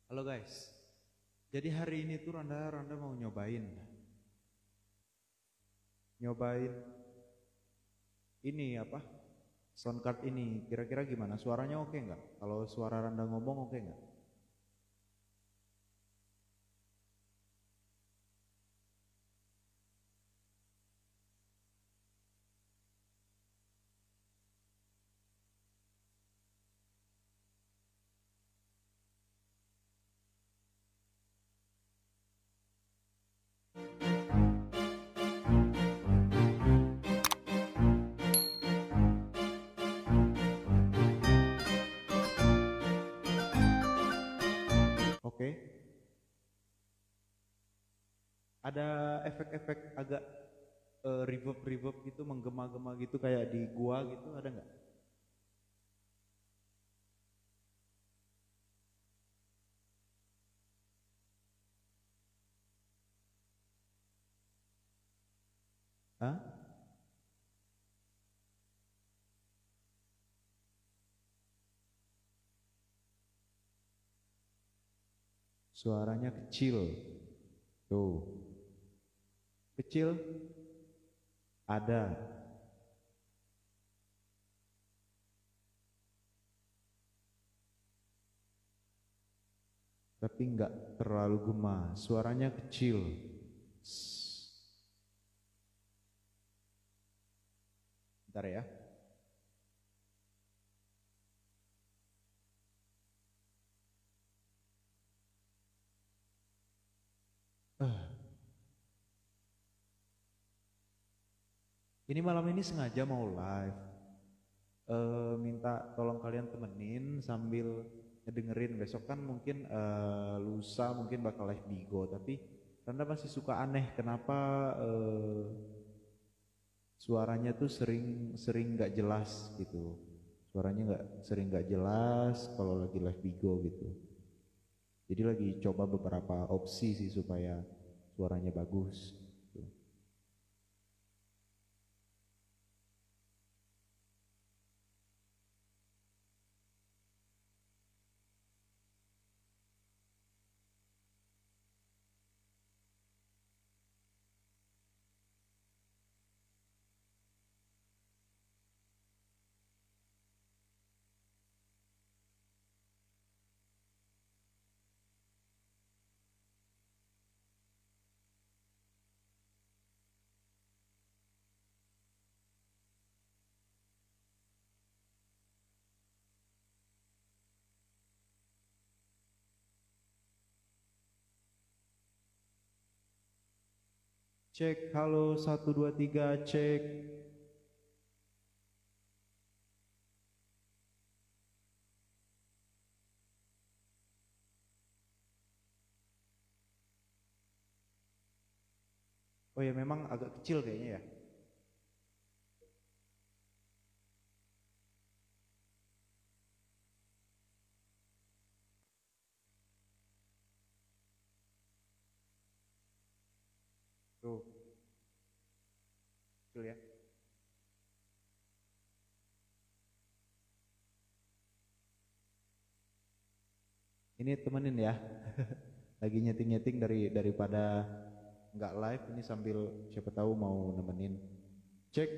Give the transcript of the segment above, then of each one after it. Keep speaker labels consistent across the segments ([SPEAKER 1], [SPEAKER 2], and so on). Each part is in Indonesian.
[SPEAKER 1] Halo guys, jadi hari ini tuh Randa mau nyobain ini apa? Soundcard ini. Kira-kira gimana? Suaranya oke nggak? Kalau suara Randa ngomong oke nggak? Oke. Ada efek-efek agak reverb gitu, menggema-gema gitu kayak di gua gitu, ada nggak? Hah? Suaranya kecil. Tuh, kecil ada. Tapi nggak terlalu gema. Suaranya kecil. Bentar ya. Ini malam ini sengaja mau live. Minta tolong kalian temenin sambil ngedengerin. Besok kan mungkin lusa mungkin bakal live Bigo, tapi Randa masih suka aneh kenapa suaranya tuh sering sering nggak jelas gitu. Suaranya nggak sering nggak jelas kalau lagi live Bigo gitu. Jadi lagi coba beberapa opsi sih supaya suaranya bagus. Gitu. Cek, halo 1 2 3 cek. Oh ya memang agak kecil kayaknya ya. Tuh, kecil ya. Ini temenin ya. Lagi nyeting-nyeting daripada nggak live ini sambil siapa tahu mau nemenin. Cek.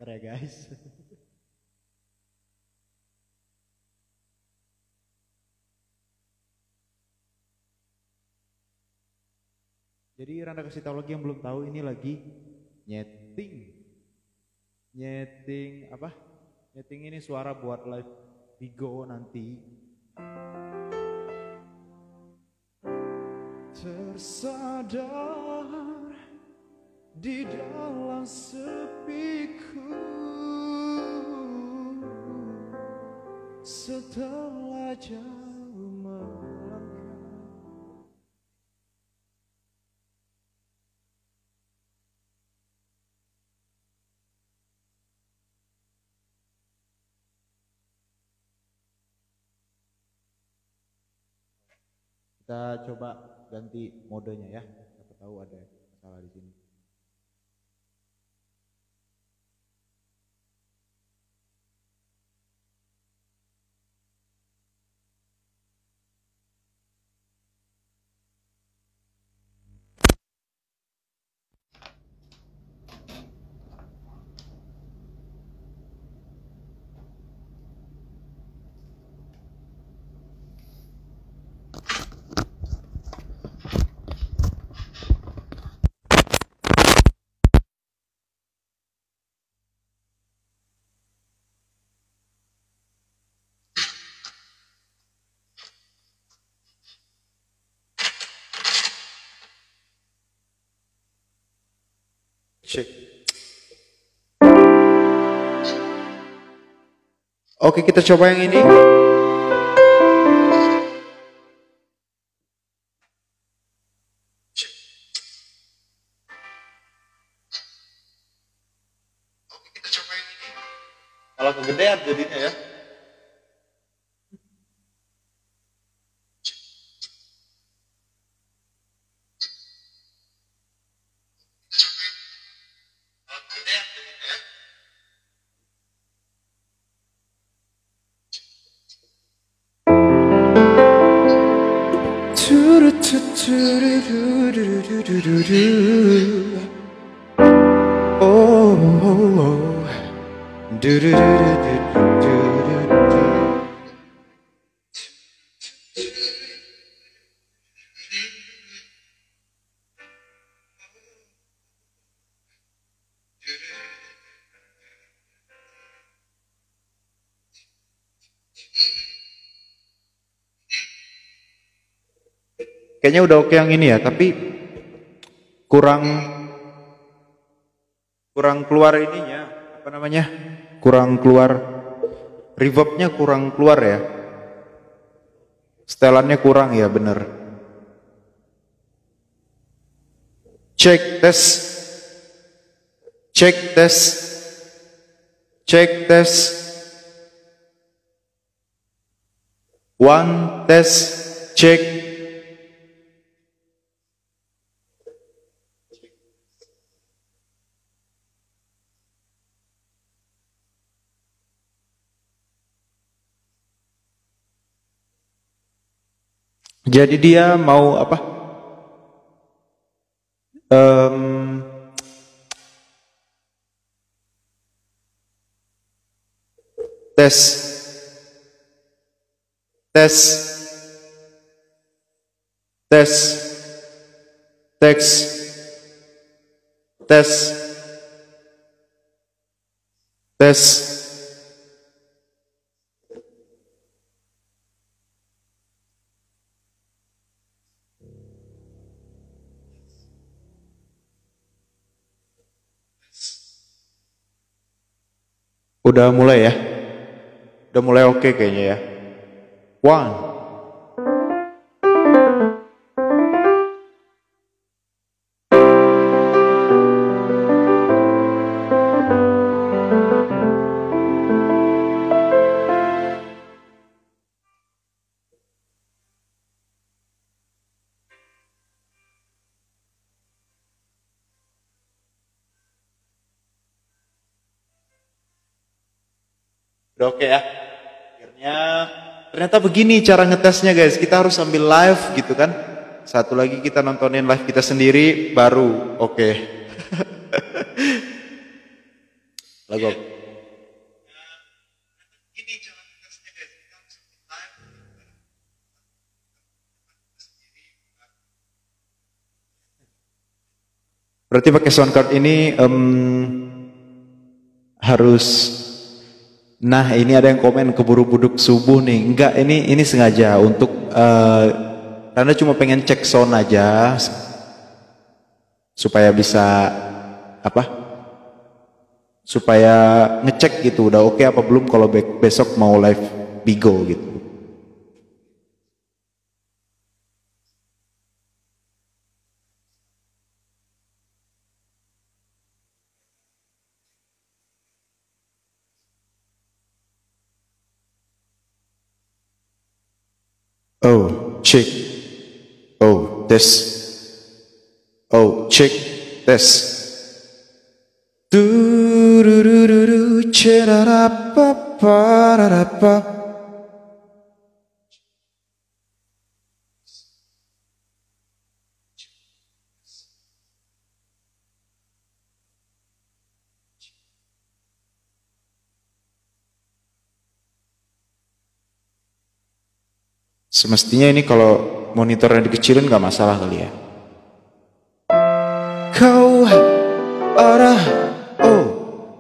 [SPEAKER 1] Ntar ya guys. Jadi Randa kasih tahu lagi yang belum tahu, ini lagi nyeting. Nyeting apa? Nyeting ini suara buat live Bigo nanti. Tersadar di dalam sepiku setelah jauh melangkah. Kita coba ganti modenya ya. Siapa tahu ada masalah di sini. Cek. Oke, kita coba yang ini. Kalau kegedean jadinya ya. Kayaknya udah oke yang ini ya, tapi kurang keluar ininya, apa namanya? Kurang keluar reverbnya, kurang keluar ya. Setelannya kurang ya, bener. Cek tes. Cek tes. Cek tes. One tes. Cek. Jadi dia mau apa? Tes, tes, tes, teks, tes, tes. Udah mulai ya? Udah mulai oke kayaknya ya. One. Udah oke ya? Akhirnya ternyata begini cara ngetesnya guys. Kita harus sambil live gitu kan. Satu lagi kita nontonin live kita sendiri baru oke. Lagu apa? Berarti pakai sound card ini harus. Nah, ini ada yang komen keburu buduk subuh nih. Enggak, ini sengaja untuk karena cuma pengen cek sound aja supaya bisa apa? Supaya ngecek gitu udah oke apa belum kalau besok mau live Bigo gitu. Oh, check. Oh, tes. Oh, check. Tes. Turururu cerarapapa. Semestinya ini kalau monitornya dikecilin gak masalah kali ya. Kau arah. Oh,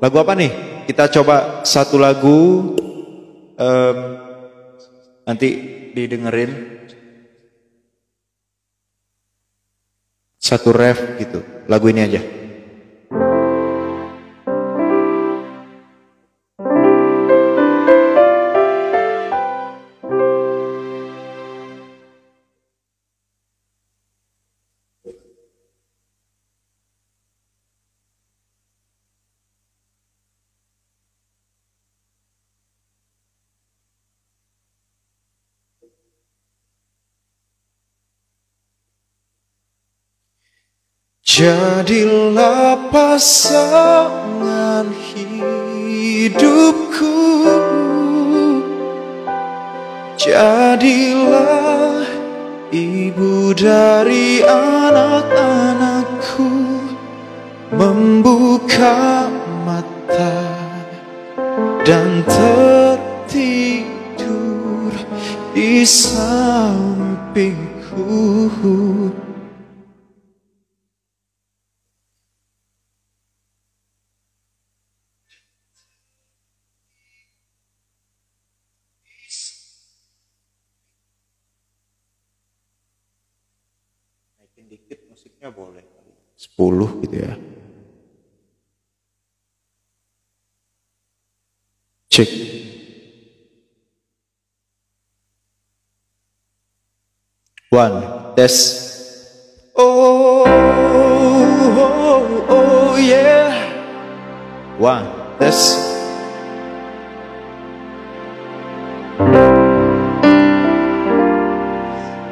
[SPEAKER 1] lagu apa nih? Kita coba satu lagu. Nanti didengerin satu ref gitu. Lagu ini aja. Jadilah pasangan hidupku, jadilah ibu dari anak-anakku, membuka mata dan tertidur di sampingku. Naikin dikit musiknya boleh 10 gitu ya. Cek. One, tes. Oh, oh, oh yeah. One, tes.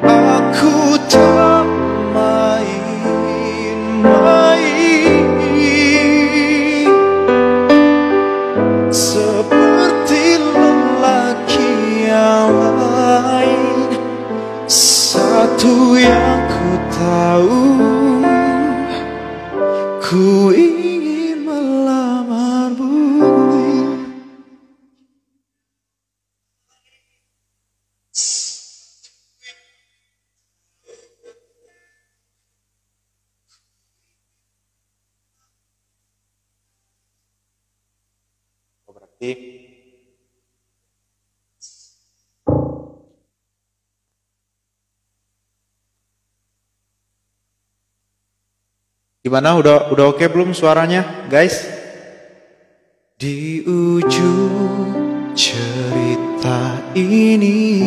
[SPEAKER 1] Aku tak main-main seperti lelaki yang lain. Satu yang ku tahu, ku ingin melamarmu. Berarti gimana? Udah oke belum suaranya, guys? Di ujung cerita ini,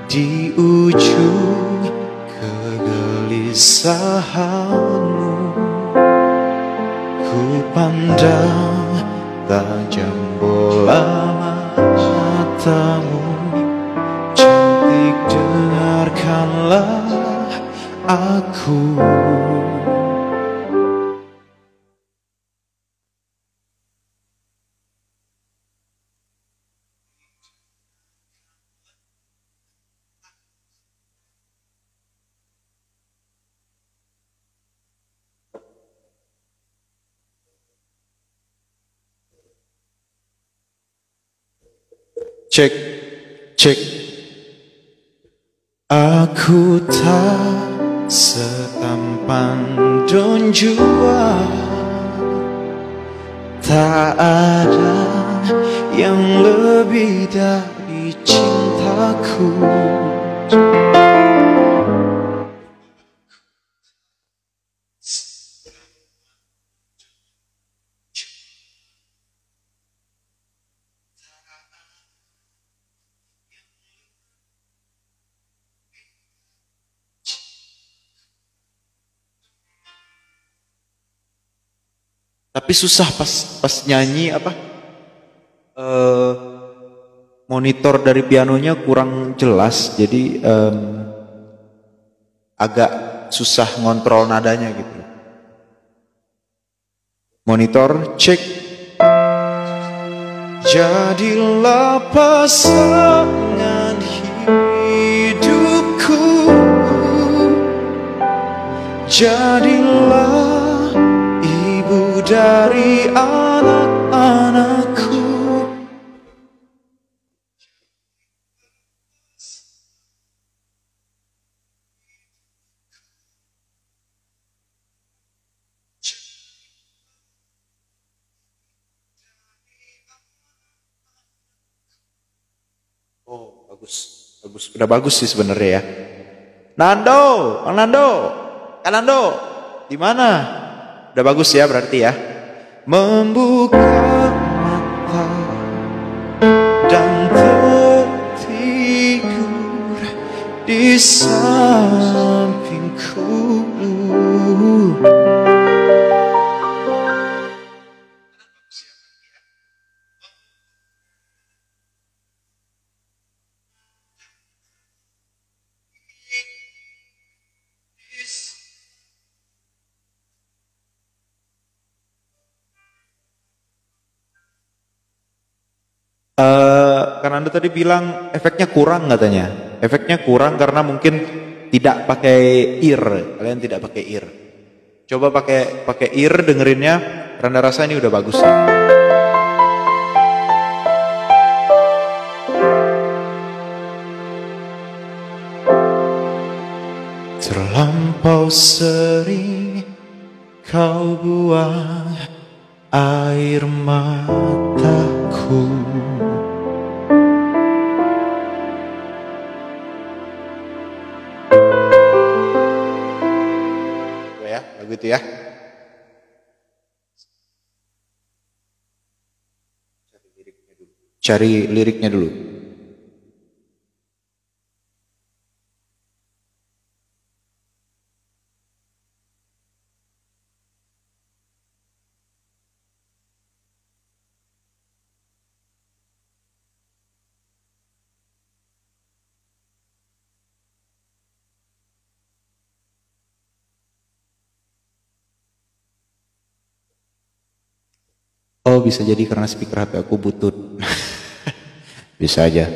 [SPEAKER 1] di ujung kegelisahanmu, ku pandang tajam bola matamu. Cantik, dengarkanlah aku. Cek, cek. Aku tak setampan Don Juan, tak ada yang lebih dari cintaku. Tapi susah pas nyanyi apa? Monitor dari pianonya kurang jelas, jadi agak susah ngontrol nadanya gitu. Monitor cek. Jadilah pasangan hidupku, jadilah ibu dari anak-anakku. Oh, bagus. Bagus. Udah bagus sih sebenarnya ya. Nando, Bang Nando. Kak Nando, di mana? Udah bagus ya berarti ya. Membuka mata dan tertidur di sampingku. Karena Anda tadi bilang efeknya kurang katanya. Efeknya kurang karena mungkin tidak pakai ear. Kalian tidak pakai ear. Coba pakai ear dengerinnya. Randa rasa ini udah bagus. Terlampau sering kau buang air mataku. Ya, begitu ya. Cari liriknya dulu. Oh, bisa jadi karena speaker HP aku butut. Bisa aja.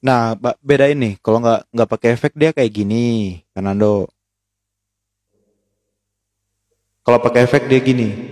[SPEAKER 1] Nah, beda ini. Kalau nggak pakai efek dia kayak gini, Kanando. Kalau pakai efek dia gini.